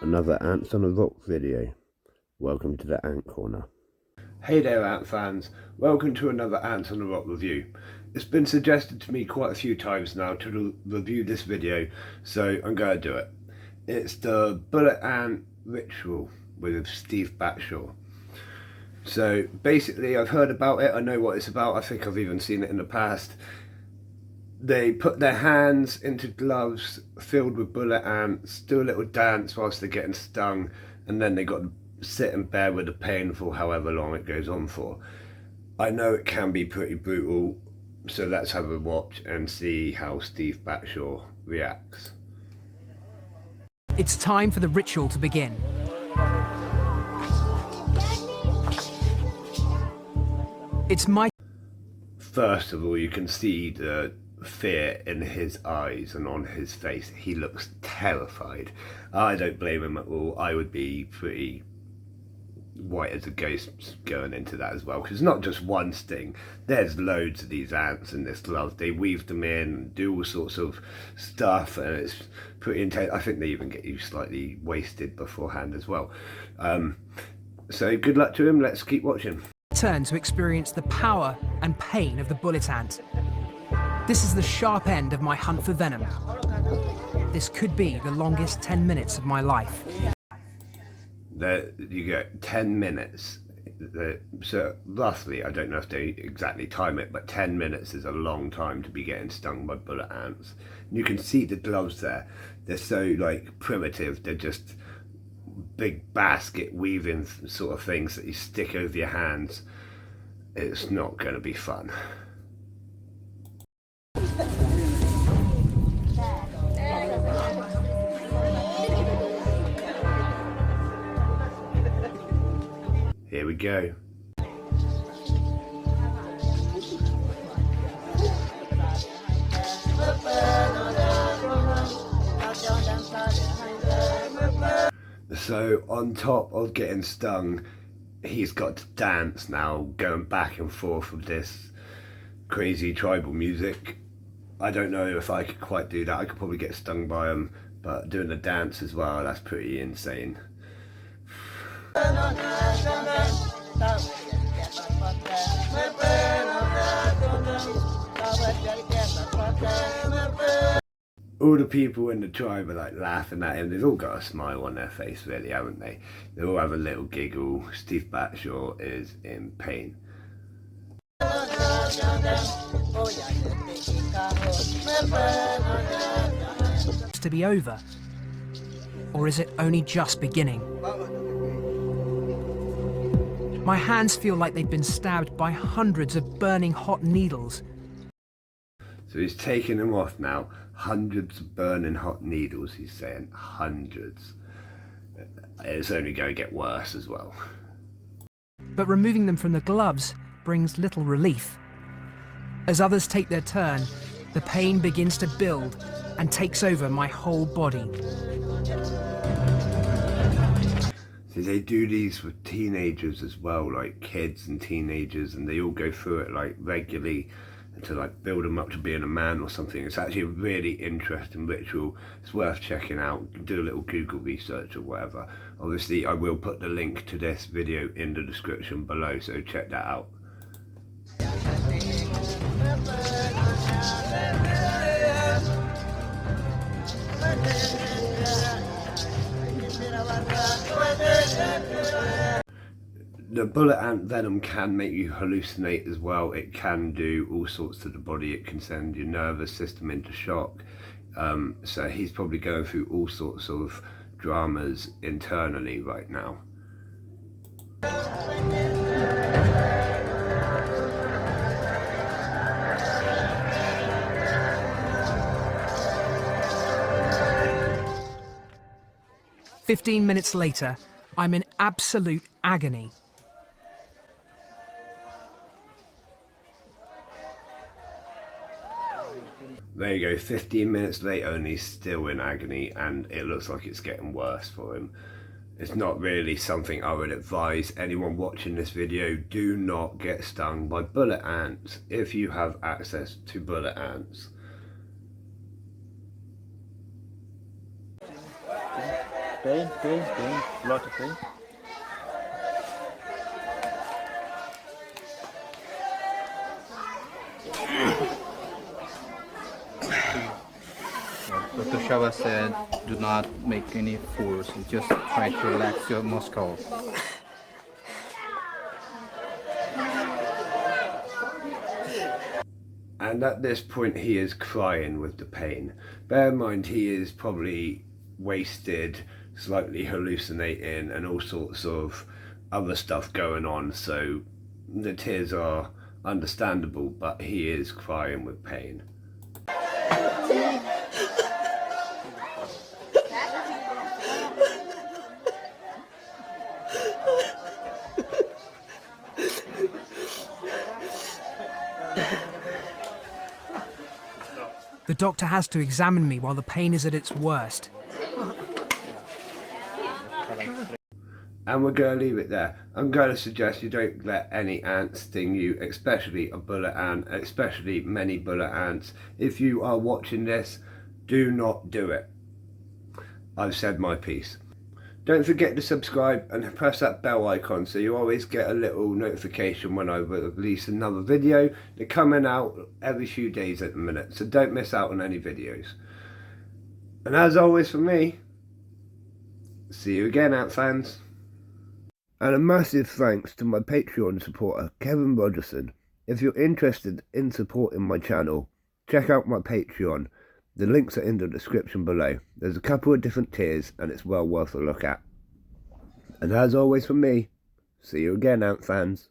Another Ants on a Rock video. Welcome to the Ant Corner. Hey there Ant fans, welcome to another Ants on a Rock review. It's been suggested to me quite a few times now to review this video, so I'm going to do it. It's the Bullet Ant Ritual with Steve Backshall. So basically I've heard about it, I know what it's about, I think I've even seen it in the past. They put their hands into gloves filled with bullet ants, do a little dance whilst they're getting stung, and then they got to sit and bear with the pain for however long it goes on for. I know it can be pretty brutal, so let's have a watch and see how Steve Backshall reacts. It's time for the ritual to begin. It's my... First of all, you can see the fear in his eyes and on his face. He looks terrified. I don't blame him at all. I would be pretty white as a ghost going into that as well, because it's not just one sting. There's loads of these ants in this glove. They weave them in and do all sorts of stuff, and it's pretty intense. I think they even get you slightly wasted beforehand as well. So good luck to him. Let's keep watching. Turn to experience the power and pain of the bullet ant. This is the sharp end of my hunt for venom. This could be the longest 10 minutes of my life. There you get 10 minutes. So roughly, I don't know if they exactly time it, but 10 minutes is a long time to be getting stung by bullet ants. And you can see the gloves there. They're so like primitive. They're just big basket weaving sort of things that you stick over your hands. It's not going to be fun. Here we go. So on top of getting stung, he's got to dance now, going back and forth with this crazy tribal music. I don't know if I could quite do that. I could probably get stung by him, but doing the dance as well, that's pretty insane. All the people in the tribe are like laughing at him. They've all got a smile on their face, really, haven't they? They all have a little giggle. Steve Backshall is in pain. To be over? Or is it only just beginning? My hands feel like they've been stabbed by hundreds of burning hot needles. So he's taking them off now. Hundreds of burning hot needles, he's saying. Hundreds. It's only going to get worse as well. But removing them from the gloves brings little relief. As others take their turn, the pain begins to build and takes over my whole body. So they do these with teenagers as well, like kids and teenagers, and they all go through it like regularly to like build them up to being a man or something. It's actually a really interesting ritual. It's worth checking out. Do a little Google research or whatever. Obviously I will put the link to this video in the description below, so check that out. The bullet ant venom can make you hallucinate as well. It can do all sorts to the body. It can send your nervous system into shock. So he's probably going through all sorts of dramas internally right now. "15 minutes later, I'm in absolute agony. There you go, 15 minutes later and he's still in agony, and it looks like it's getting worse for him. It's not really something I would advise anyone watching this video. Do not get stung by bullet ants if you have access to bullet ants. Pain, lot of pain. Dr. Shava said, do not make any force, just try to relax your muscles. And at this point he is crying with the pain. Bear in mind he is probably wasted, slightly hallucinating and all sorts of other stuff going on, so the tears are understandable, but he is crying with pain. The doctor has to examine me while the pain is at its worst. And we're going to leave it there. I'm going to suggest you don't let any ants sting you, especially a bullet ant, especially many bullet ants. If you are watching this, do not do it. I've said my piece. Don't forget to subscribe and press that bell icon so you always get a little notification when I release another video. They're coming out every few days at the minute, so don't miss out on any videos. And as always from me, see you again, Ant fans. And a massive thanks to my Patreon supporter, Kevin Rogerson. If you're interested in supporting my channel, check out my Patreon. The links are in the description below. There's a couple of different tiers and it's well worth a look at. And as always from me, see you again, Ant fans.